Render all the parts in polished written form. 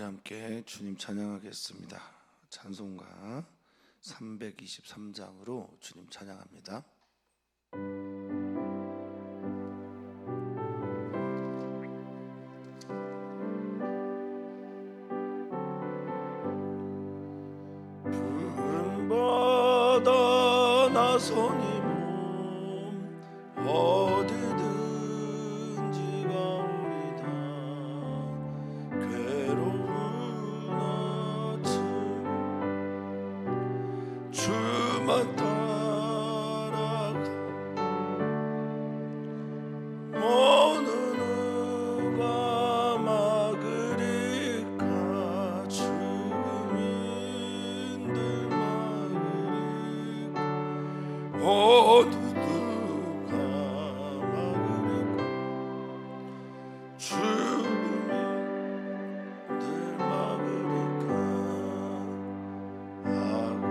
함께 주님 찬양하겠습니다. 찬송가 323장으로 주님 찬양합니다. 푸른 바다 나서니 몸 어디든지 가오리다. 괴로운 아침 주만 따라가 어느 누가 막으리까. 죽음인들 막으리까. 어느 누가 막으리까. 죽음인들 막으리까 하고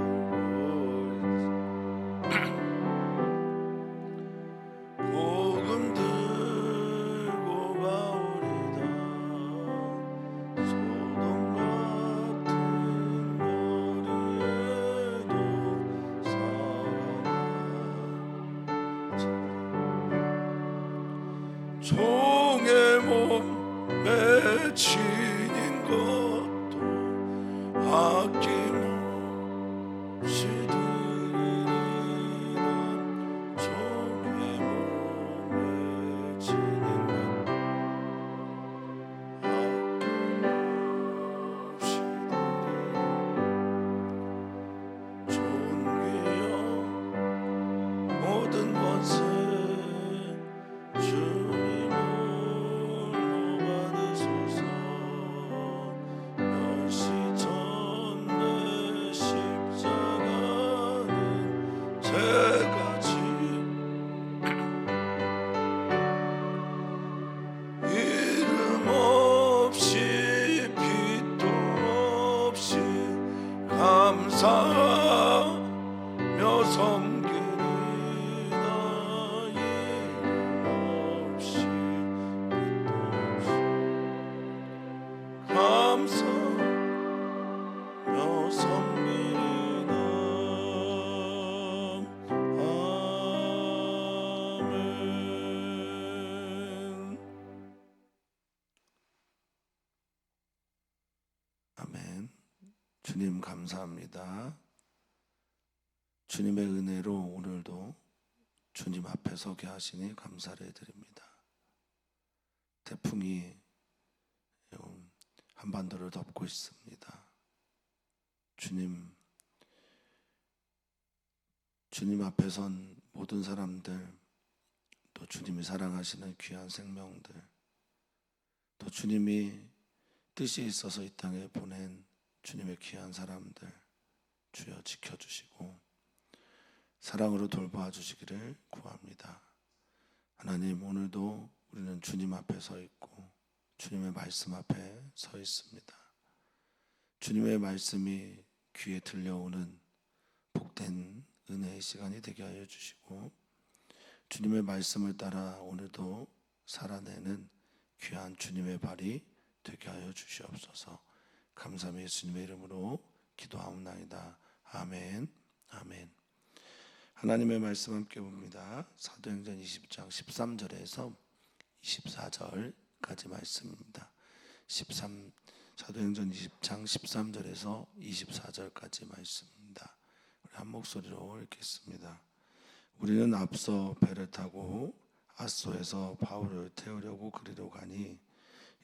복음 들고 가오리다. 소돔 같은 거리에도 살아나. 종의 몸에 지닌 것도 아낌없이 드리리라. 종의 몸에 지닌 것도 아낌없이 드리리라. 존귀여 모든 권세 주님을 받으소서. 멸시전내 십자가는 제가 이름 없이 빛도 없이 감사하며 섬기리라. 이름 없이 빛도 없이 감사하며 섬기리라. 아멘. 아멘. 주님 감사합니다. 주님의 은혜로 오늘도 주님 앞에 서게 하시니 감사를 드립니다. 태풍이 한반도를 덮고 있습니다. 주님 앞에 선 모든 사람들, 또 주님이 사랑하시는 귀한 생명들, 또 주님이 뜻이 있어서 이 땅에 보낸 주님의 귀한 사람들, 주여 지켜주시고 사랑으로 돌봐 주시기를 구합니다. 하나님, 오늘도 우리는 주님 앞에 서 있고 주님의 말씀 앞에 서 있습니다. 주님의 말씀이 귀에 들려오는 복된 은혜의 시간이 되게 하여 주시고, 주님의 말씀을 따라 오늘도 살아내는 귀한 주님의 발이 되게 하여 주시옵소서. 감사함이 예수님의 이름으로 기도하옵나이다. 아멘. 아멘. 하나님의 말씀 함께 봅니다. 사도행전 20장 13절에서 24절까지 말씀입니다. 사도행전 20장 13절에서 24절까지 말씀입니다. 우리 한 목소리로 읽겠습니다. 우리는 앞서 배를 타고 아소에서 바울을 태우려고 그리로 가니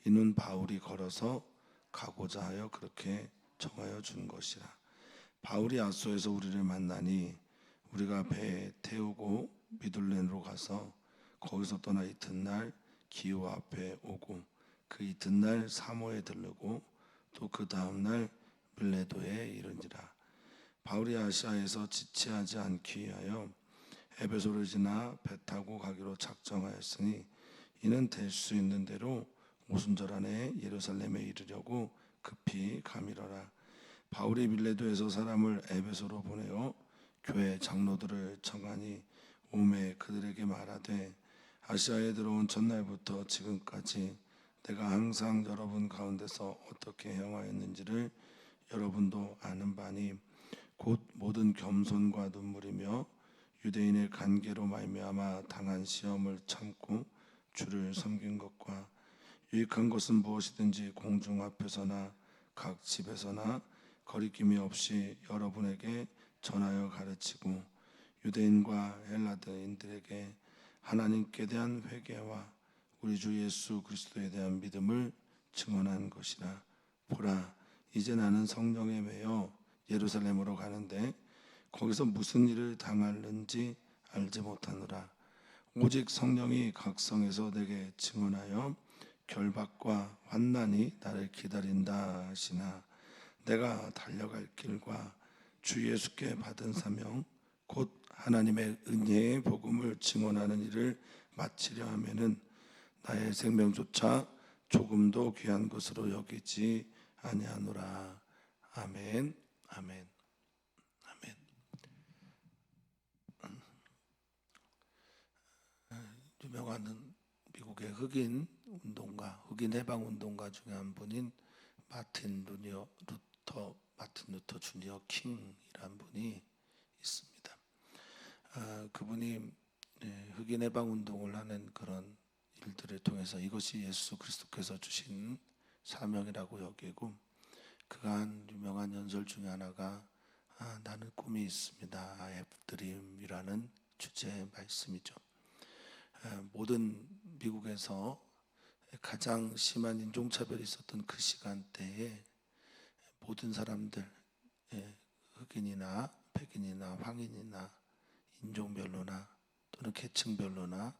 이는 바울이 걸어서 가고자 하여 그렇게 정하여 준 것이라. 바울이 아소에서 우리를 만나니 우리가 배에 태우고 미둘렌으로 가서 거기서 떠나 이튿날 기호 앞에 오고 그 이튿날 사모에 들르고 또 그 다음날 밀레도에 이르니라. 바울이 아시아에서 지체하지 않기 위하여 에베소를 지나 배 타고 가기로 작정하였으니 이는 될 수 있는 대로 오순절 안에 예루살렘에 이르려고 급히 가미러라. 바울이 밀레도에서 사람을 에베소로 보내어 교회 장로들을 청하니 오매 그들에게 말하되 아시아에 들어온 첫날부터 지금까지 내가 항상 여러분 가운데서 어떻게 행하였는지를 여러분도 아는 바니 곧 모든 겸손과 눈물이며 유대인의 간계로 말미암아 당한 시험을 참고 주를 섬긴 것과 유익한 것은 무엇이든지 공중 앞에서나 각 집에서나 거리낌이 없이 여러분에게 전하여 가르치고 유대인과 헬라인들에게 하나님께 대한 회개와 우리 주 예수 그리스도에 대한 믿음을 증언한 것이라. 보라, 이제 나는 성령에 매여 예루살렘으로 가는데 거기서 무슨 일을 당하는지 알지 못하노라. 오직 성령이 각 성에서 내게 증언하여 결박과 환난이 나를 기다린다 하시나, 내가 달려갈 길과 주 예수께 받은 사명 곧 하나님의 은혜의 복음을 증언하는 일을 마치려 하면은 나의 생명조차 조금도 귀한 것으로 여기지 아니하노라. 아멘. 아멘. 아멘. 유명한 미국의 흑인 운동가, 흑인 해방 운동가 중에 한 분인 마틴 루터 주니어 킹이라는 분이 있습니다. 그분이 흑인 해방 운동을 하는 그런 일들을 통해서 이것이 예수 그리스도께서 주신 사명이라고 여기고, 그가 한 유명한 연설 중에 하나가 나는 꿈이 있습니다. I have dream이라는 주제의 말씀이죠. 모든 미국에서 가장 심한 인종차별이 있었던 그 시간대에 모든 사람들, 흑인이나 백인이나 황인이나 인종별로나 또는 계층별로나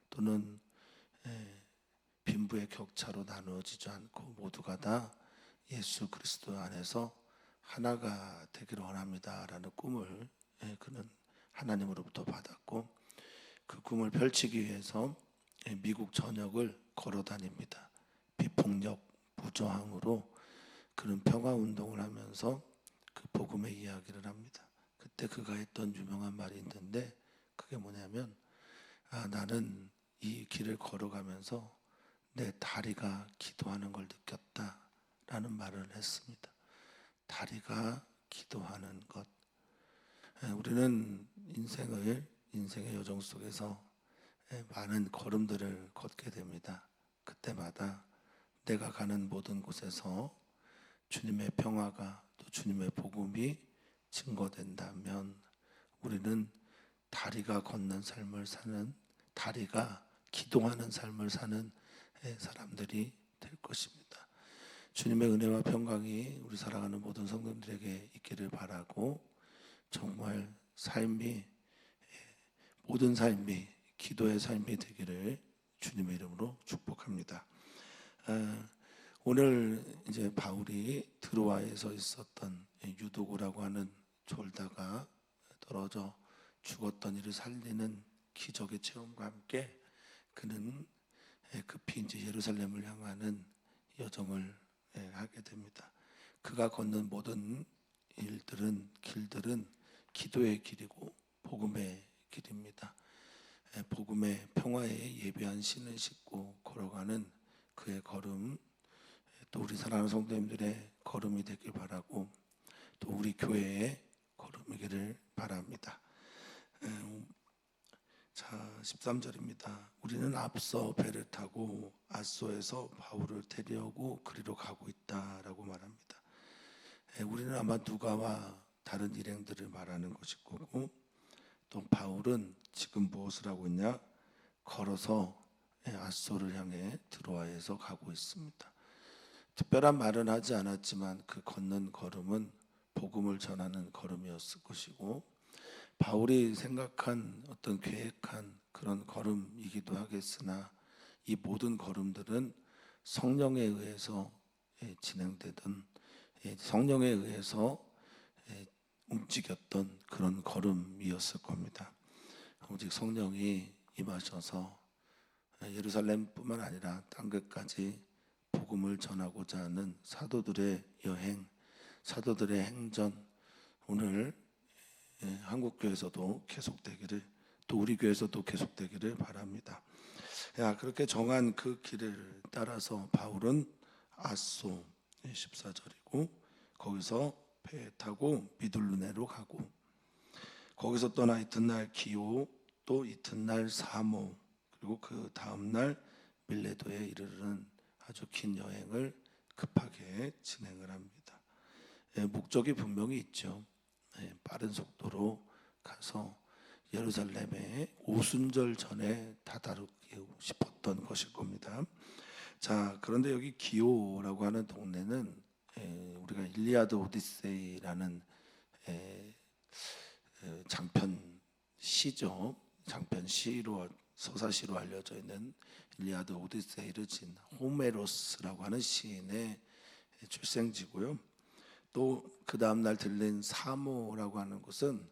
또는 빈부의 격차로 나누어지지 않고 모두가 다 예수 그리스도 안에서 하나가 되기를 원합니다라는 꿈을 그는 하나님으로부터 받았고, 그 꿈을 펼치기 위해서 미국 전역을 걸어 다닙니다. 비폭력 무저항으로 그는 평화운동을 하면서 그 복음의 이야기를 합니다. 그때 그가 했던 유명한 말이 있는데, 그게 뭐냐면 나는 이 길을 걸어가면서 내 다리가 기도하는 걸 느꼈다라는 말을 했습니다. 다리가 기도하는 것. 우리는 인생의 여정 속에서 많은 걸음들을 걷게 됩니다. 그때마다 내가 가는 모든 곳에서 주님의 평화가 또 주님의 복음이 증거된다면 우리는 다리가 걷는 삶을 사는, 다리가 기도하는 삶을 사는 사람들이 될 것입니다. 주님의 은혜와 평강이 우리 사랑하는 모든 성도들에게 있기를 바라고, 정말 모든 삶이 기도의 삶이 되기를 주님의 이름으로 축복합니다. 오늘 이제 바울이 드로아에서 있었던 유도고라고 하는 졸다가 떨어져 죽었던 이를 살리는 기적의 체험과 함께 그는 급히 이제 예루살렘을 향하는 여정을 하게 됩니다. 그가 걷는 모든 길들은 기도의 길이고 복음의 길입니다. 복음의 평화에 예비한 신을 싣고 걸어가는 그의 걸음, 또 우리 사랑하는 성도님들의 걸음이 되길 바라고, 또 우리 교회의 걸음이기를 바랍니다. 자, 13절입니다. 우리는 앞서 배를 타고 아소에서 바울을 데려오고 그리로 가고 있다라고 말합니다. 우리는 아마 누가와 다른 일행들을 말하는 것일 거고, 또 바울은 지금 무엇을 하고 있냐? 걸어서 아소를 향해 드로아에서 가고 있습니다. 특별한 말은 하지 않았지만 그 걷는 걸음은 복음을 전하는 걸음이었을 것이고, 바울이 생각한 어떤 계획한 그런 걸음이기도 하겠으나, 이 모든 걸음들은 성령에 의해서 진행되던, 성령에 의해서 움직였던 그런 걸음이었을 겁니다. 오직 성령이 임하셔서 예루살렘뿐만 아니라 땅 끝까지 복음을 전하고자 하는 사도들의 여행, 사도들의 행전, 오늘 한국교회에서도 계속되기를, 또 우리 교회에서도 계속되기를 바랍니다. 그렇게 정한 그 길을 따라서 바울은 아소 14절이고 거기서 배 타고 미둘루네로 가고 거기서 떠나 이튿날 기오 또 이튿날 사모 그리고 그 다음날 밀레도에 이르는 아주 긴 여행을 급하게 진행을 합니다. 목적이 분명히 있죠. 빠른 속도로 가서 예루살렘에 오순절 전에 다다르고 싶었던 것일 겁니다. 자, 그런데 여기 기오라고 하는 동네는 우리가 일리아드 오디세이라는 장편 시죠. 장편 시로 서사시로 알려져 있는 일리아드 오디세이를 진 호메로스라고 하는 시인의 출생지고요. 또 그 다음 날 들린 사모라고 하는 곳은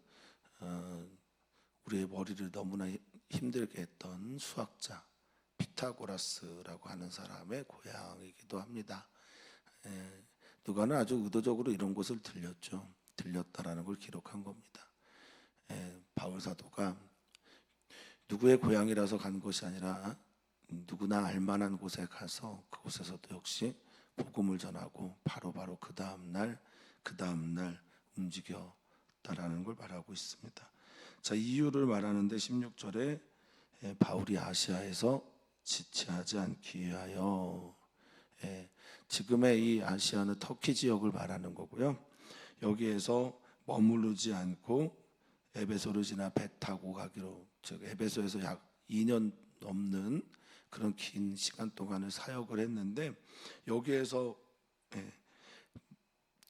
우리의 머리를 너무나 힘들게 했던 수학자 피타고라스라고 하는 사람의 고향이기도 합니다. 누가는 아주 의도적으로 이런 곳을 들렸다라는 걸 기록한 겁니다. 바울 사도가 누구의 고향이라서 간 것이 아니라 누구나 알만한 곳에 가서 그곳에서도 역시 복음을 전하고 바로 그 다음 날 움직였다라는 걸 말하고 있습니다. 자, 이유를 말하는데 16절에 바울이 아시아에서 지체하지 않기 위하여, 지금의 이 아시아는 터키 지역을 말하는 거고요. 여기에서 머무르지 않고 에베소를 지나 배 타고 가기로, 즉 에베소에서 약 2년 넘는 그런 긴 시간 동안을 사역을 했는데 여기에서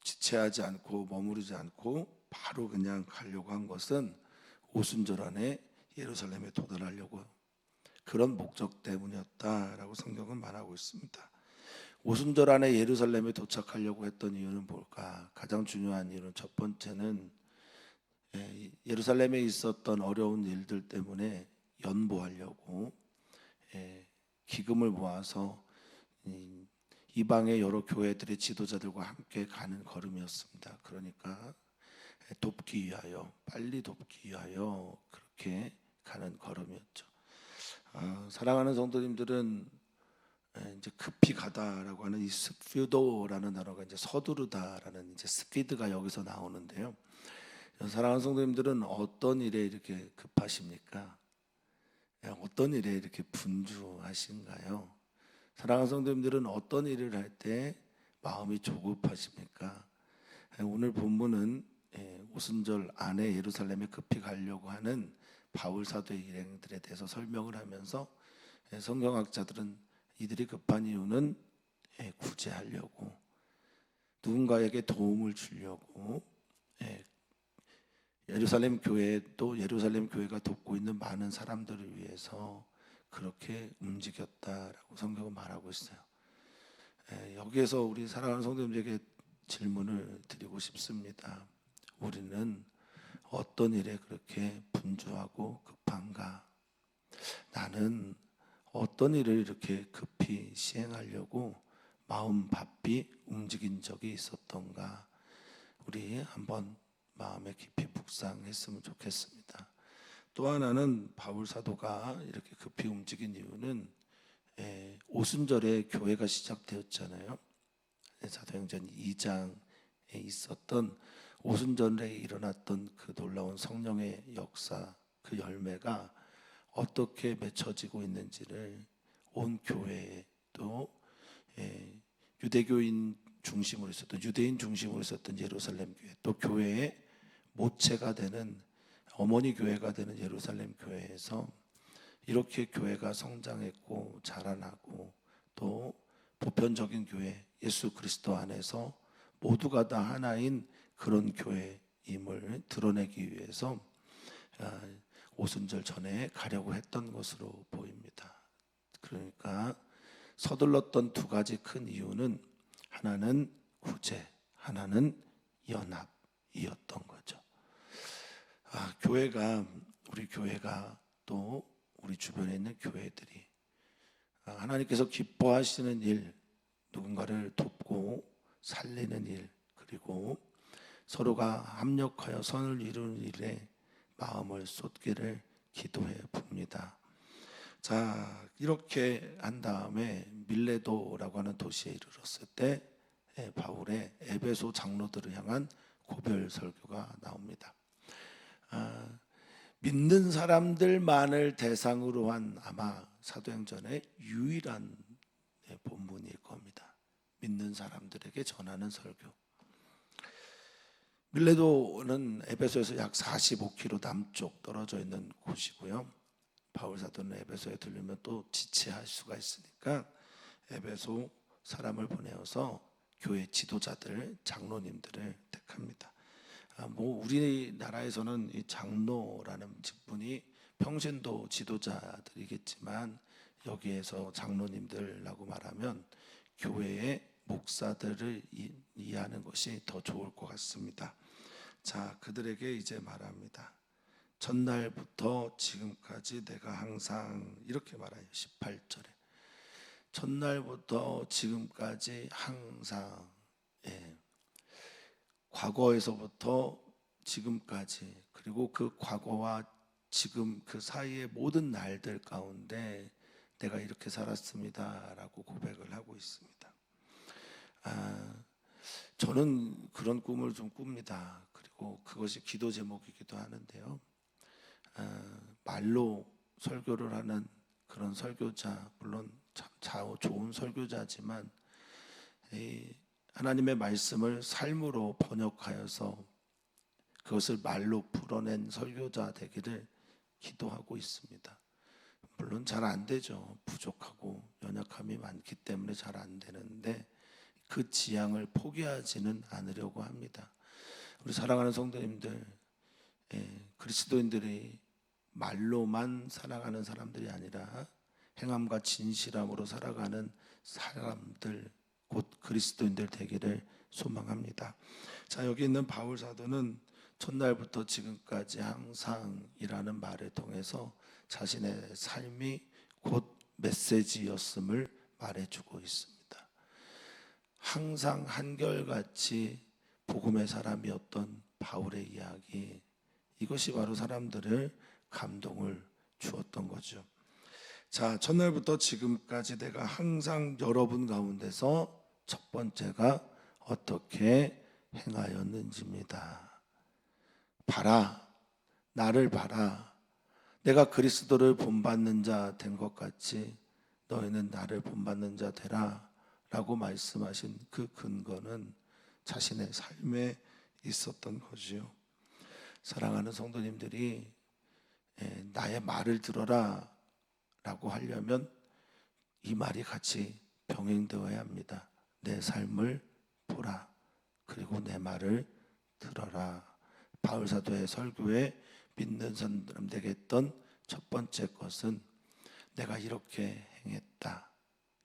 지체하지 않고 머무르지 않고 바로 그냥 가려고 한 것은 오순절 안에 예루살렘에 도달하려고 그런 목적 때문이었다라고 성경은 말하고 있습니다. 오순절 안에 예루살렘에 도착하려고 했던 이유는 뭘까? 가장 중요한 이유는 첫 번째는 예루살렘에 있었던 어려운 일들 때문에 연보하려고 기금을 모아서 이방의 여러 교회들의 지도자들과 함께 가는 걸음이었습니다. 그러니까 돕기 위하여, 빨리 돕기 위하여 그렇게 가는 걸음이었죠. 사랑하는 성도님들은 이제 급히 가다라고 하는 이 스피도라는 단어가 이제 서두르다라는 이제 스피드가 여기서 나오는데요. 사랑하는 성도님들은 어떤 일에 이렇게 급하십니까? 어떤 일에 이렇게 분주하신가요? 사랑하는 성도님들은 어떤 일을 할 때 마음이 조급하십니까? 오늘 본문은 오순절 안에 예루살렘에 급히 가려고 하는 바울 사도의 일행들에 대해서 설명을 하면서 성경학자들은 이들이 급한 이유는 구제하려고, 누군가에게 도움을 주려고, 예루살렘 교회 또 예루살렘 교회가 돕고 있는 많은 사람들을 위해서 그렇게 움직였다라고 성경은 말하고 있어요. 여기에서 우리 사랑하는 성도님들에게 질문을 드리고 싶습니다. 우리는 어떤 일에 그렇게 분주하고 급한가? 나는 어떤 일을 이렇게 급히 시행하려고 마음 바삐 움직인 적이 있었던가? 우리 한번 마음에 깊이 묵상했으면 좋겠습니다. 또 하나는 바울 사도가 이렇게 급히 움직인 이유는 오순절에 교회가 시작되었잖아요. 사도행전 2장에 있었던 오순절에 일어났던 그 놀라운 성령의 역사, 그 열매가 어떻게 맺혀지고 있는지를 온 교회에 또 유대교인 중심으로 있었던, 유대인 중심으로 있었던 예루살렘 교회, 또 교회의 모체가 되는, 어머니 교회가 되는 예루살렘 교회에서 이렇게 교회가 성장했고 자라나고 또 보편적인 교회, 예수 그리스도 안에서 모두가 다 하나인 그런 교회임을 드러내기 위해서 오순절 전에 가려고 했던 것으로 보입니다. 그러니까 서둘렀던 두 가지 큰 이유는 하나는 구제, 하나는 연합이었던 거죠. 우리 교회가 또 우리 주변에 있는 교회들이 하나님께서 기뻐하시는 일, 누군가를 돕고 살리는 일, 그리고 서로가 합력하여 선을 이루는 일에 마음을 쏟기를 기도해 봅니다. 자, 이렇게 한 다음에 밀레도라고 하는 도시에 이르렀을 때 바울의 에베소 장로들을 향한 고별 설교가 나옵니다. 믿는 사람들만을 대상으로 한 아마 사도행전의 유일한 본문일 겁니다. 믿는 사람들에게 전하는 설교. 밀레도는 에베소에서 약 45km 남쪽 떨어져 있는 곳이고요. 바울 사도는 에베소에 들르면 또 지체할 수가 있으니까 에베소 사람을 보내어서 교회 지도자들, 장로님들을 택합니다. 우리나라에서는 이 장로라는 직분이 평신도 지도자들이겠지만 여기에서 장로님들이라고 말하면 교회의 목사들을 이해하는 것이 더 좋을 것 같습니다. 자, 그들에게 이제 말합니다. 첫날부터 지금까지 내가 항상 이렇게 말해요. 18절에 첫날부터 지금까지 항상, 과거에서부터 지금까지, 그리고 그 과거와 지금 그 사이의 모든 날들 가운데 내가 이렇게 살았습니다 라고 고백을 하고 있습니다. 저는 그런 꿈을 좀 꿉니다. 그리고 그것이 기도 제목이기도 하는데요. 말로 설교를 하는 그런 설교자, 물론 참 좋은 설교자지만 하나님의 말씀을 삶으로 번역하여서 그것을 말로 풀어낸 설교자 되기를 기도하고 있습니다. 물론 잘 안 되죠. 부족하고 연약함이 많기 때문에 잘 안 되는데 그 지향을 포기하지는 않으려고 합니다. 우리 사랑하는 성도님들, 그리스도인들이 말로만 살아가는 사람들이 아니라 행함과 진실함으로 살아가는 사람들, 곧 그리스도인들 되기를 소망합니다. 자, 여기 있는 바울 사도는 첫날부터 지금까지 항상이라는 말을 통해서 자신의 삶이 곧 메시지였음을 말해주고 있습니다. 항상 한결같이 복음의 사람이었던 바울의 이야기, 이것이 바로 사람들을 감동을 주었던 거죠. 자, 첫날부터 지금까지 내가 항상 여러분 가운데서 첫 번째가 어떻게 행하였는지입니다. 봐라, 나를 봐라. 내가 그리스도를 본받는 자 된 것 같이 너희는 나를 본받는 자 되라 라고 말씀하신 그 근거는 자신의 삶에 있었던 거지요. 사랑하는 성도님들이 나의 말을 들어라 라고 하려면 이 말이 같이 병행되어야 합니다. 내 삶을 보라, 그리고 내 말을 들어라. 바울 사도의 설교에 믿는 사람들에게 했던 첫 번째 것은 내가 이렇게 행했다,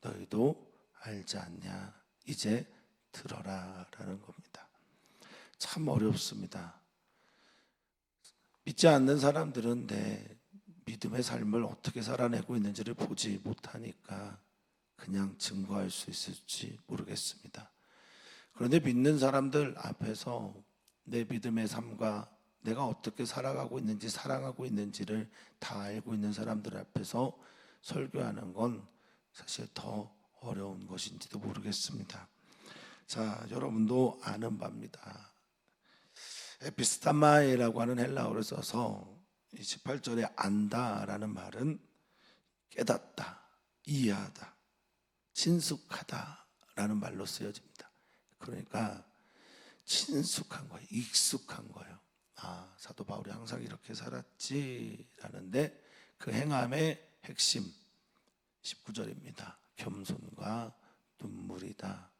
너희도 알지 않냐, 이제 들어라 라는 겁니다. 참 어렵습니다. 믿지 않는 사람들은 내 믿음의 삶을 어떻게 살아내고 있는지를 보지 못하니까 그냥 증거할 수 있을지 모르겠습니다. 그런데 믿는 사람들 앞에서 내 믿음의 삶과 내가 어떻게 살아가고 있는지, 사랑하고 있는지를 다 알고 있는 사람들 앞에서 설교하는 건 사실 더 어려운 것인지도 모르겠습니다. 자, 여러분도 아는 바입니다. 에피스타마이라고 하는 헬라어를 써서 18절에 안다라는 말은 깨닫다, 이해하다, 친숙하다라는 말로 쓰여집니다. 그러니까 친숙한 거예요. 익숙한 거예요. 아, 사도 바울이 항상 이렇게 살았지라는데 그 행함의 핵심 19절입니다. 겸손과 눈물이다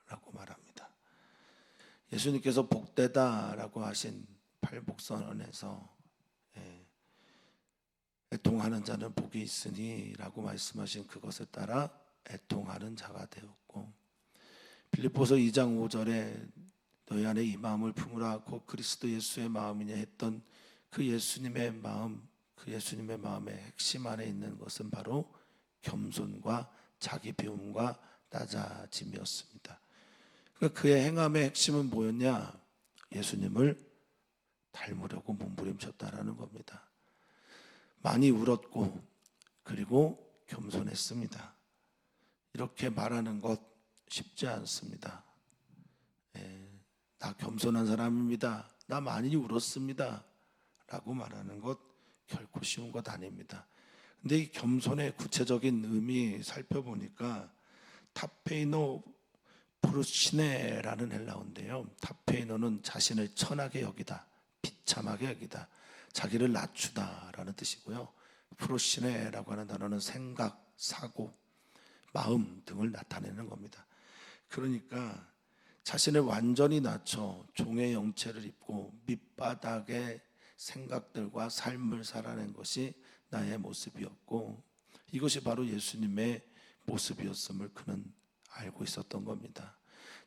라고 말합니다. 예수님께서 복되다 라고 하신 팔복선언에서 애통하는 자는 복이 있으니 라고 말씀하신 그것을 따라 애통하는 자가 되었고, 빌립보서 2장 5절에 너희 안에 이 마음을 품으라 곧 그리스도 예수의 마음이냐 했던 그 예수님의 마음, 그 예수님의 마음의 핵심 안에 있는 것은 바로 겸손과 자기 비움과 낮아짐이었습니다. 그러니까 그의 행함의 핵심은 뭐였냐? 예수님을 닮으려고 몸부림쳤다라는 겁니다. 많이 울었고 그리고 겸손했습니다. 이렇게 말하는 것 쉽지 않습니다. 나 겸손한 사람입니다. 나 많이 울었습니다. 라고 말하는 것 결코 쉬운 것 아닙니다. 근데 이 겸손의 구체적인 의미 살펴보니까 타페이노 프루시네라는 헬라어인데요. 타페이노는 자신을 천하게 여기다, 비참하게 여기다, 자기를 낮추다라는 뜻이고요. 프루시네라고 하는 단어는 생각, 사고, 마음 등을 나타내는 겁니다. 그러니까 자신을 완전히 낮춰 종의 형체를 입고 밑바닥의 생각들과 삶을 살아낸 것이 나의 모습이었고, 이것이 바로 예수님의 모습이었음을 그는 알고 있었던 겁니다.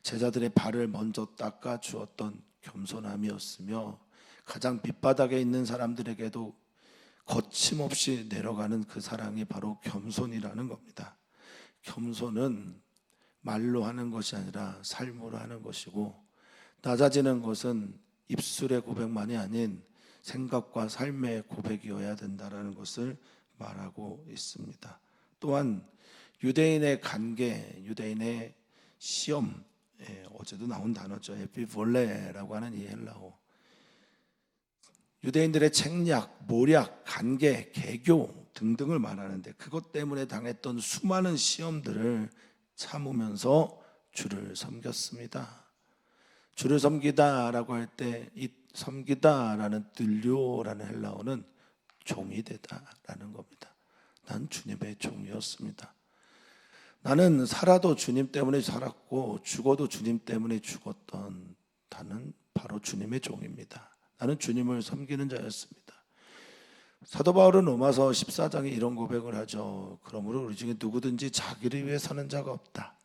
제자들의 발을 먼저 닦아 주었던 겸손함이었으며, 가장 밑바닥에 있는 사람들에게도 거침없이 내려가는 그 사랑이 바로 겸손이라는 겁니다. 겸손은 말로 하는 것이 아니라 삶으로 하는 것이고, 낮아지는 것은 입술의 고백만이 아닌 생각과 삶의 고백이어야 된다는 것을 말하고 있습니다. 또한 유대인의 관계, 유대인의 시험, 어제도 나온 단어죠. 에피볼레라고 하는 이 헬라어, 유대인들의 책략, 모략, 관계, 개교 등등을 말하는데, 그것 때문에 당했던 수많은 시험들을 참으면서 주를 섬겼습니다. 주를 섬기다라고 할 때 이 섬기다라는 들료라는 헬라어는 종이 되다라는 겁니다. 난 주님의 종이었습니다. 나는 살아도 주님 때문에 살았고 죽어도 주님 때문에 죽었던 나는 바로 주님의 종입니다. 나는 주님을 섬기는 자였습니다. 사도 바울은 로마서 14장에 이런 고백을 하죠. 그러므로 우리 중에 누구든지 자기를 위해 사는 자가 없다.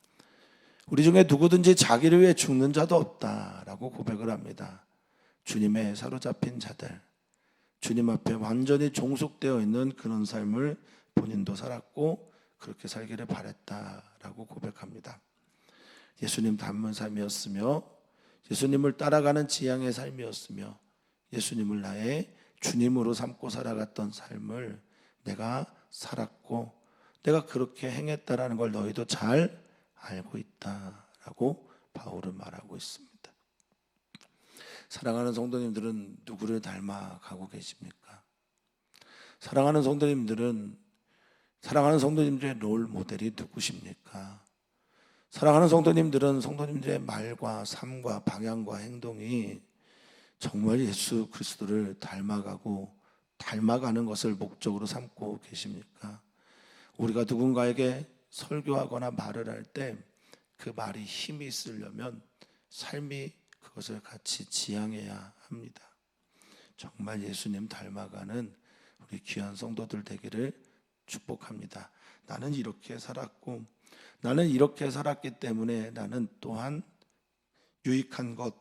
우리 중에 누구든지 자기를 위해 죽는 자도 없다라고 고백을 합니다. 주님의 사로잡힌 자들, 주님 앞에 완전히 종속되어 있는 그런 삶을 본인도 살았고 그렇게 살기를 바랬다라고 고백합니다. 예수님 닮은 삶이었으며, 예수님을 따라가는 지향의 삶이었으며, 예수님을 나의 주님으로 삼고 살아갔던 삶을 내가 살았고 내가 그렇게 행했다라는 걸 너희도 잘 알고 있다라고 바울은 말하고 있습니다. 사랑하는 성도님들은 누구를 닮아가고 계십니까? 사랑하는 성도님들의 롤 모델이 누구십니까? 사랑하는 성도님들은 성도님들의 말과 삶과 방향과 행동이 정말 예수 그리스도를 닮아가는 것을 목적으로 삼고 계십니까? 우리가 누군가에게 설교하거나 말을 할 때 그 말이 힘이 있으려면 삶이 그것을 같이 지향해야 합니다. 정말 예수님 닮아가는 우리 귀한 성도들 되기를 축복합니다. 나는 이렇게 살았고, 나는 이렇게 살았기 때문에 나는 또한 유익한 것,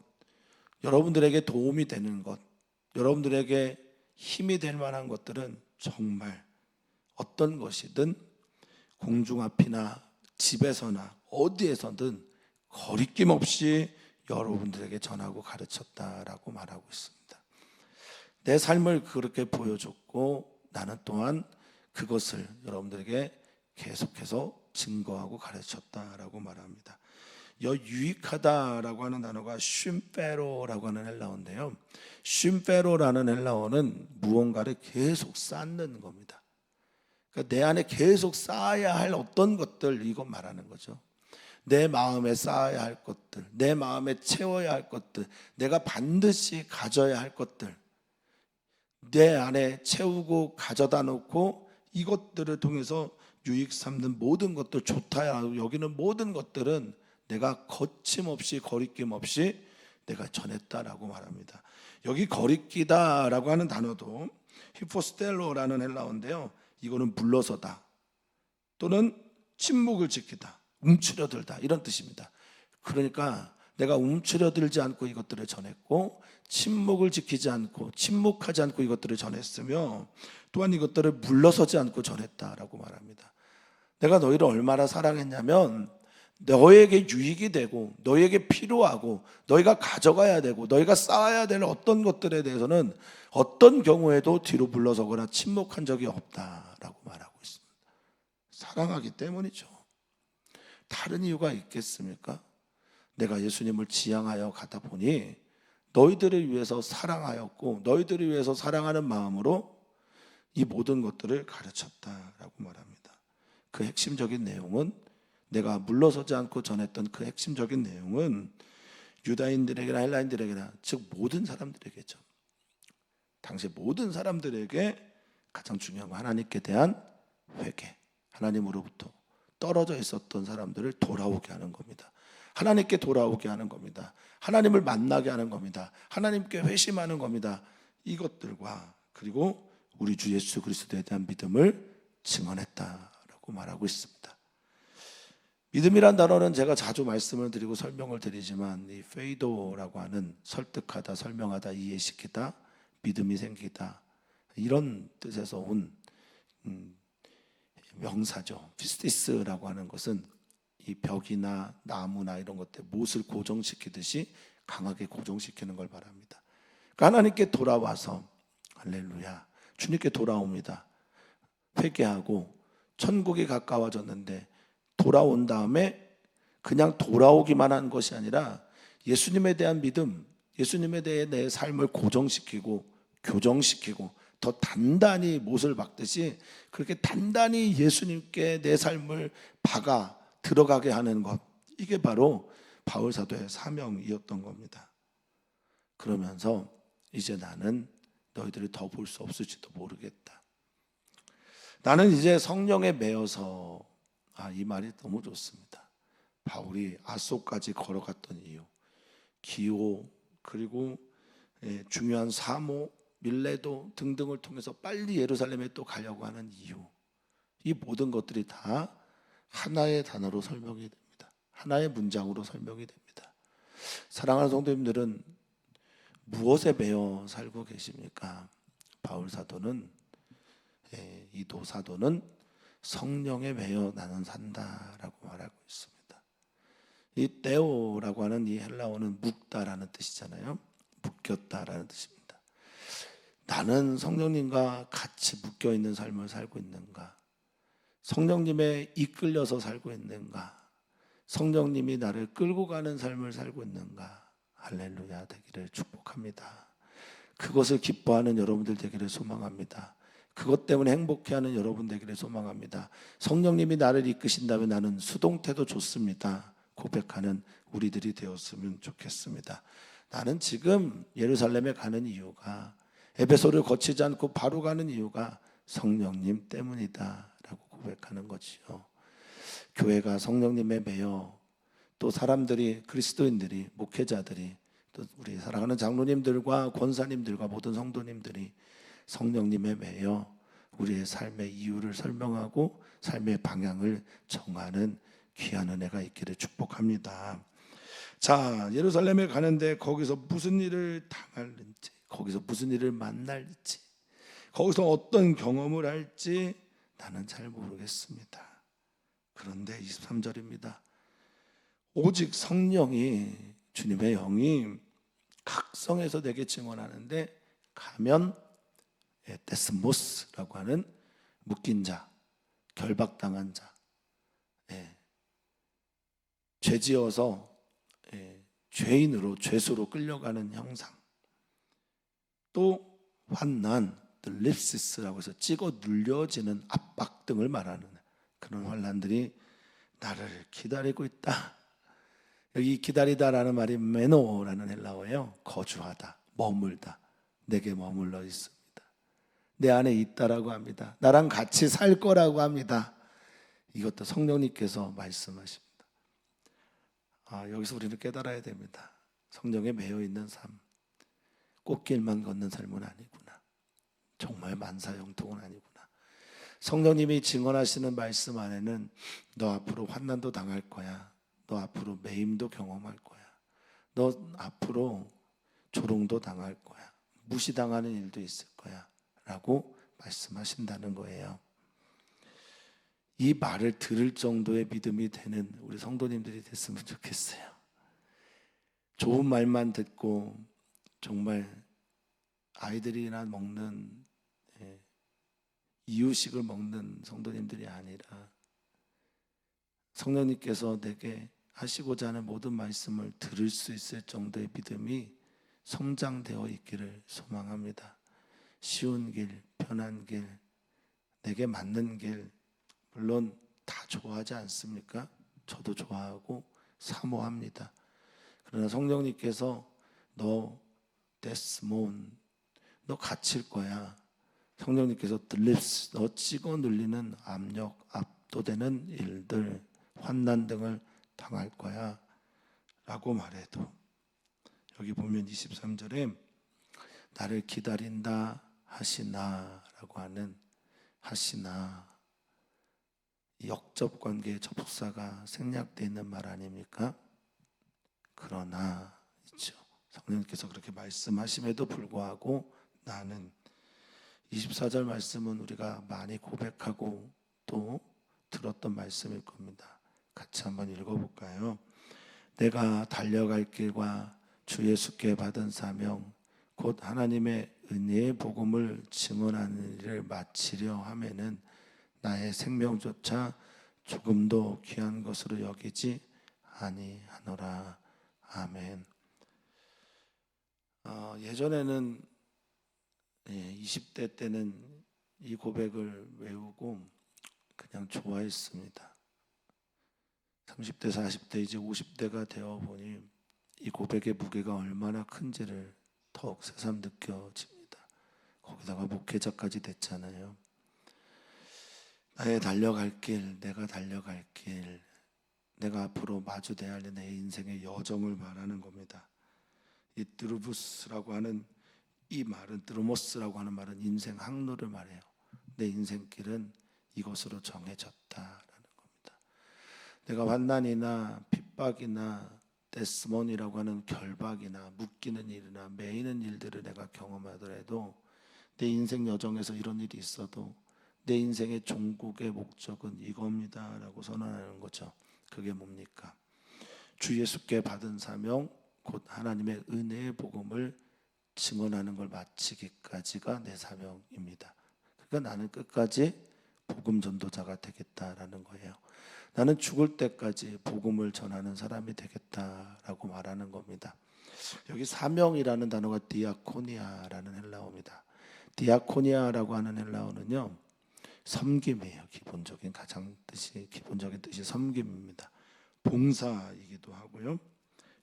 여러분들에게 도움이 되는 것, 여러분들에게 힘이 될 만한 것들은 정말 어떤 것이든 공중 앞이나 집에서나 어디에서든 거리낌 없이 여러분들에게 전하고 가르쳤다라고 말하고 있습니다. 내 삶을 그렇게 보여줬고 나는 또한 그것을 여러분들에게 계속해서 증거하고 가르쳤다라고 말합니다. 유익하다라고 하는 단어가 쉼페로라고 하는 헬라어인데요. 쉼페로라는 헬라어는 무언가를 계속 쌓는 겁니다. 그러니까 내 안에 계속 쌓아야 할 어떤 것들, 이거 말하는 거죠. 내 마음에 쌓아야 할 것들, 내 마음에 채워야 할 것들, 내가 반드시 가져야 할 것들, 내 안에 채우고 가져다 놓고 이것들을 통해서 유익 삼는 모든 것들, 좋다야 여기는 모든 것들은 내가 거침없이 거리낌 없이 내가 전했다라고 말합니다. 여기 거리끼다라고 하는 단어도 히포스텔로라는 헬라어인데요, 이거는 물러서다 또는 침묵을 지키다, 움츠려들다 이런 뜻입니다. 그러니까 내가 움츠려들지 않고 이것들을 전했고, 침묵을 지키지 않고 침묵하지 않고 이것들을 전했으며, 또한 이것들을 물러서지 않고 전했다라고 말합니다. 내가 너희를 얼마나 사랑했냐면 너에게 유익이 되고 너에게 필요하고 너희가 가져가야 되고 너희가 쌓아야 될 어떤 것들에 대해서는 어떤 경우에도 뒤로 물러서거나 침묵한 적이 없다라고 말하고 있습니다. 사랑하기 때문이죠. 다른 이유가 있겠습니까? 내가 예수님을 지향하여 가다 보니 너희들을 위해서 사랑하였고 너희들을 위해서 사랑하는 마음으로 이 모든 것들을 가르쳤다라고 말합니다. 그 핵심적인 내용은, 내가 물러서지 않고 전했던 그 핵심적인 내용은 유다인들에게나 헬라인들에게나, 즉 모든 사람들에게죠. 당시 모든 사람들에게 가장 중요한 건 하나님께 대한 회개, 하나님으로부터 떨어져 있었던 사람들을 돌아오게 하는 겁니다. 하나님께 돌아오게 하는 겁니다. 하나님을 만나게 하는 겁니다. 하나님께 회심하는 겁니다. 이것들과 그리고 우리 주 예수 그리스도에 대한 믿음을 증언했다라고 말하고 있습니다. 믿음이란 단어는 제가 자주 말씀을 드리고 설명을 드리지만, 이 페이도라고 하는 설득하다, 설명하다, 이해시키다, 믿음이 생기다, 이런 뜻에서 온 명사죠. 피스티스라고 하는 것은 이 벽이나 나무나 이런 것들 못을 고정시키듯이 강하게 고정시키는 걸 말합니다. 그러니까 하나님께 돌아와서, 할렐루야, 주님께 돌아옵니다. 회개하고 천국이 가까워졌는데 돌아온 다음에 그냥 돌아오기만 한 것이 아니라 예수님에 대한 믿음, 예수님에 대해 내 삶을 고정시키고 교정시키고 더 단단히 못을 박듯이 그렇게 단단히 예수님께 내 삶을 박아 들어가게 하는 것, 이게 바로 바울 사도의 사명이었던 겁니다. 그러면서 이제 나는 너희들을 더 볼 수 없을지도 모르겠다. 나는 이제 성령에 매여서, 이 말이 너무 좋습니다. 바울이 아소까지 걸어갔던 이유, 기호, 그리고 중요한 사모, 밀레도 등등을 통해서 빨리 예루살렘에 또 가려고 하는 이유, 이 모든 것들이 다 하나의 단어로 설명이 됩니다. 하나의 문장으로 설명이 됩니다. 사랑하는 성도님들은 무엇에 매여 살고 계십니까? 바울 사도는, 이도 사도는 성령에 매여 나는 산다라고 말하고 있습니다. 이 데오라고 하는 이 헬라어는 묶다라는 뜻이잖아요. 묶였다라는 뜻입니다. 나는 성령님과 같이 묶여 있는 삶을 살고 있는가? 성령님에 이끌려서 살고 있는가? 성령님이 나를 끌고 가는 삶을 살고 있는가? 할렐루야 되기를 축복합니다. 그것을 기뻐하는 여러분들 되기를 소망합니다. 그것 때문에 행복해하는 여러분 되기를 소망합니다. 성령님이 나를 이끄신다면 나는 수동태도 좋습니다. 고백하는 우리들이 되었으면 좋겠습니다. 나는 지금 예루살렘에 가는 이유가, 에베소를 거치지 않고 바로 가는 이유가 성령님 때문이다 라고 고백하는 거지요. 교회가 성령님에 매여, 또 사람들이, 그리스도인들이, 목회자들이, 또 우리 사랑하는 장로님들과 권사님들과 모든 성도님들이 성령님에 매여 우리의 삶의 이유를 설명하고 삶의 방향을 정하는 귀한 은혜가 있기를 축복합니다. 자, 예루살렘에 가는데 거기서 무슨 일을 당할지, 거기서 무슨 일을 만날지, 거기서 어떤 경험을 할지 나는 잘 모르겠습니다. 그런데 23절입니다. 오직 성령이, 주님의 영이 각성해서 내게 증언하는데, 가면 데스모스라고 하는 묶인 자, 결박당한 자, 죄지어서 죄인으로, 죄수로 끌려가는 형상, 또 환난, 립시스라고 해서 찍어 눌려지는 압박 등을 말하는 그런 환난들이 나를 기다리고 있다. 여기 기다리다라는 말이 메노라는 헬라어예요. 거주하다, 머물다, 내게 머물러 있습니다. 내 안에 있다라고 합니다. 나랑 같이 살 거라고 합니다. 이것도 성령님께서 말씀하십니다. 여기서 우리는 깨달아야 됩니다. 성령에 매여 있는 삶, 꽃길만 걷는 삶은 아니구나. 정말 만사형통은 아니구나. 성령님이 증언하시는 말씀 안에는 너 앞으로 환난도 당할 거야. 너 앞으로 매임도 경험할 거야. 너 앞으로 조롱도 당할 거야. 무시당하는 일도 있을 거야 라고 말씀하신다는 거예요. 이 말을 들을 정도의 믿음이 되는 우리 성도님들이 됐으면 좋겠어요. 좋은 말만 듣고 정말 아이들이나 먹는 이유식을 먹는 성도님들이 아니라 성령님께서 내게 하시고자 하는 모든 말씀을 들을 수 있을 정도의 믿음이 성장되어 있기를 소망합니다. 쉬운 길, 편한 길, 내게 맞는 길, 물론 다 좋아하지 않습니까? 저도 좋아하고 사모합니다. 그러나 성령님께서 너 데스몬, 너 갇힐 거야. 성령님께서 들립스, 너 찍어 눌리는 압력, 압도되는 일들, 환난 등을 당할 거야 라고 말해도 여기 보면 23절에 나를 기다린다 하시나 라고 하는 하시나, 역접관계의 접사가 생략되어 있는 말 아닙니까? 그러나 있죠. 성령님께서 그렇게 말씀하심에도 불구하고 나는, 24절 말씀은 우리가 많이 고백하고 또 들었던 말씀일 겁니다. 같이 한번 읽어볼까요? 내가 달려갈 길과 주 예수께 받은 사명 곧 하나님의 은혜의 복음을 증언하는 일을 마치려 하면은 나의 생명조차 조금도 귀한 것으로 여기지 아니하노라. 아멘. 예전에는 20대 때는 이 고백을 외우고 그냥 좋아했습니다. 30대, 40대, 이제 50대가 되어 보니 이 고백의 무게가 얼마나 큰지를 더욱 새삼 느껴집니다. 거기다가 목회자까지 됐잖아요. 나의 달려갈 길, 내가 달려갈 길, 내가 앞으로 마주대야 할 내 인생의 여정을 말하는 겁니다. 이 드루부스라고 하는 이 말은, 드로모스라고 하는 말은 인생 항로를 말해요. 내 인생길은 이것으로 정해졌다라는 겁니다. 내가 환난이나 핍박이나 데스몬이라고 하는 결박이나 묶이는 일이나 매이는 일들을 내가 경험하더라도 내 인생 여정에서 이런 일이 있어도 내 인생의 종국의 목적은 이겁니다 라고 선언하는 거죠. 그게 뭡니까? 주 예수께 받은 사명 곧 하나님의 은혜의 복음을 증언하는 걸 마치기까지가 내 사명입니다. 그러니까 나는 끝까지 복음 전도자가 되겠다라는 거예요. 나는 죽을 때까지 복음을 전하는 사람이 되겠다라고 말하는 겁니다. 여기 사명이라는 단어가 디아코니아라는 헬라어입니다. 디아코니아라고 하는 헬라어는요, 섬김이에요. 기본적인 기본적인 뜻이 섬김입니다. 봉사이기도 하고요,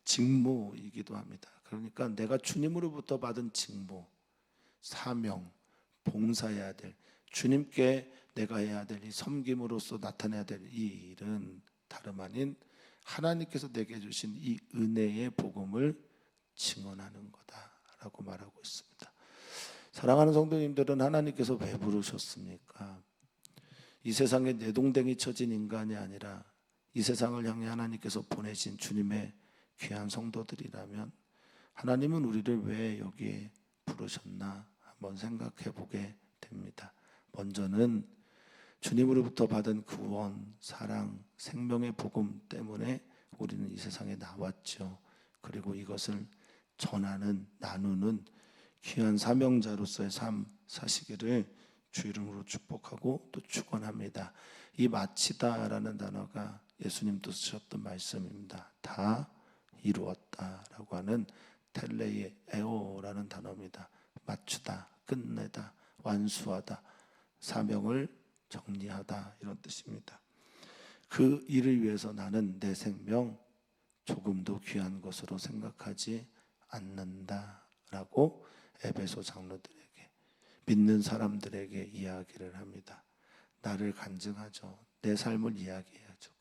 직무이기도 합니다. 그러니까 내가 주님으로부터 받은 직무, 사명, 봉사해야 될, 주님께 내가 해야 될 이 섬김으로써 나타내야 될 이 일은 다름 아닌 하나님께서 내게 주신 이 은혜의 복음을 증언하는 거다라고 말하고 있습니다. 사랑하는 성도님들은 하나님께서 왜 부르셨습니까? 이 세상에 내동댕이 쳐진 인간이 아니라 이 세상을 향해 하나님께서 보내신 주님의 귀한 성도들이라면 하나님은 우리를 왜 여기에 부르셨나 한번 생각해 보게 됩니다. 먼저는 주님으로부터 받은 구원, 사랑, 생명의 복음 때문에 우리는 이 세상에 나왔죠. 그리고 이것을 전하는, 나누는 귀한 사명자로서의 삶 사시기를 주 이름으로 축복하고 또 축원합니다. 이 마치다라는 단어가 예수님도 쓰셨던 말씀입니다. 다 이루었다라고 하는 텔레이에오라는 단어입니다. 맞추다, 끝내다, 완수하다, 사명을 정리하다, 이런 뜻입니다. 그 일을 위해서 나는 내 생명 조금도 귀한 것으로 생각하지 않는다라고 에베소 장로들에게, 믿는 사람들에게 이야기를 합니다. 나를 간증하죠. 내 삶을 이야기해야죠.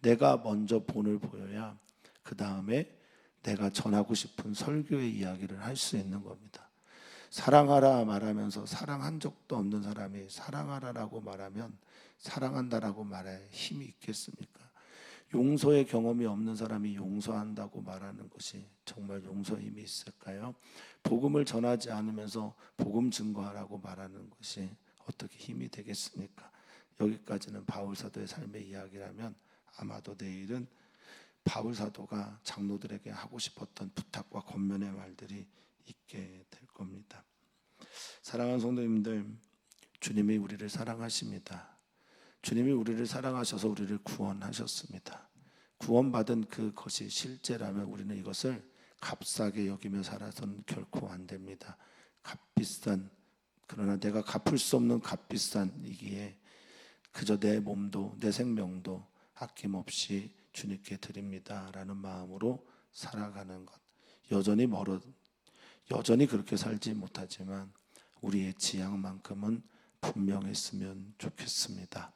내가 먼저 본을 보여야 그 다음에 내가 전하고 싶은 설교의 이야기를 할 수 있는 겁니다. 사랑하라 말하면서 사랑한 적도 없는 사람이 사랑하라라고 말하면 사랑한다라고 말할 힘이 있겠습니까? 용서의 경험이 없는 사람이 용서한다고 말하는 것이 정말 용서의 힘이 있을까요? 복음을 전하지 않으면서 복음 증거하라고 말하는 것이 어떻게 힘이 되겠습니까? 여기까지는 바울 사도의 삶의 이야기라면 아마도 내일은 바울 사도가 장로들에게 하고 싶었던 부탁과 권면의 말들이 있게 될 겁니다. 사랑하는 성도님들, 주님이 우리를 사랑하십니다. 주님이 우리를 사랑하셔서 우리를 구원하셨습니다. 구원받은 그것이 실제라면 우리는 이것을 값싸게 여기며 살아서는 결코 안 됩니다. 값비싼, 그러나 내가 갚을 수 없는 값비싼 이기에 그저 내 몸도 내 생명도 아낌없이 주님께 드립니다 라는 마음으로 살아가는 것. 여전히 그렇게 살지 못하지만 우리의 지향만큼은 분명했으면 좋겠습니다.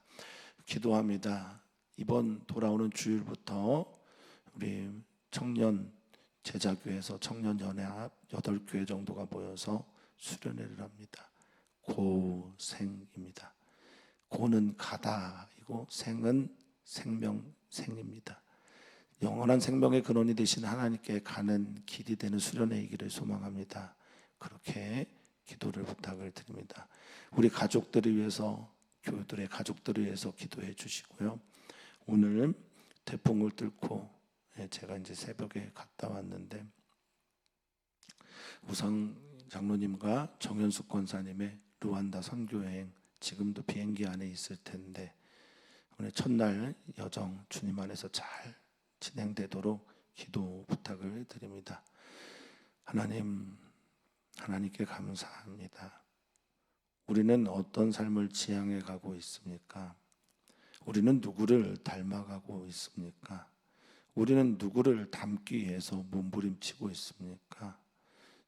기도합니다. 이번 돌아오는 주일부터 우리 청년 제자교회에서 청년연합 8교회 정도가 모여서 수련회를 합니다. 고생입니다. 고는 가다이고 생은 생명생입니다. 영원한 생명의 근원이 되신 하나님께 가는 길이 되는 수련회이기를 소망합니다. 그렇게 기도를 부탁을 드립니다. 우리 가족들을 위해서, 교우들의 가족들을 위해서 기도해 주시고요. 오늘 태풍을 뚫고 제가 이제 새벽에 갔다 왔는데 우상 장로님과 정현숙 권사님의 루안다 선교여행 지금도 비행기 안에 있을 텐데 오늘 첫날 여정 주님 안에서 잘 진행되도록 기도 부탁을 드립니다. 하나님께 감사합니다. 우리는 어떤 삶을 지향해 가고 있습니까? 우리는 누구를 닮아가고 있습니까? 우리는 누구를 닮기 위해서 몸부림치고 있습니까?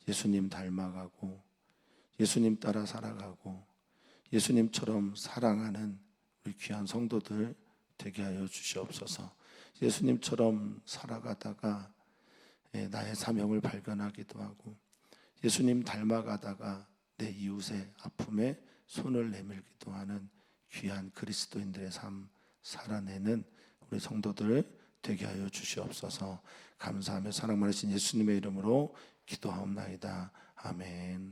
예수님 닮아가고 예수님 따라 살아가고 예수님처럼 사랑하는 우리 귀한 성도들 되게 하여 주시옵소서. 예수님처럼 살아가다가 나의 사명을 발견하기도 하고 예수님 닮아가다가 내 이웃의 아픔에 손을 내밀기도 하는 귀한 그리스도인들의 삶 살아내는 우리 성도들 되게 하여 주시옵소서. 감사하며 사랑 많으신 예수님의 이름으로 기도하옵나이다. 아멘.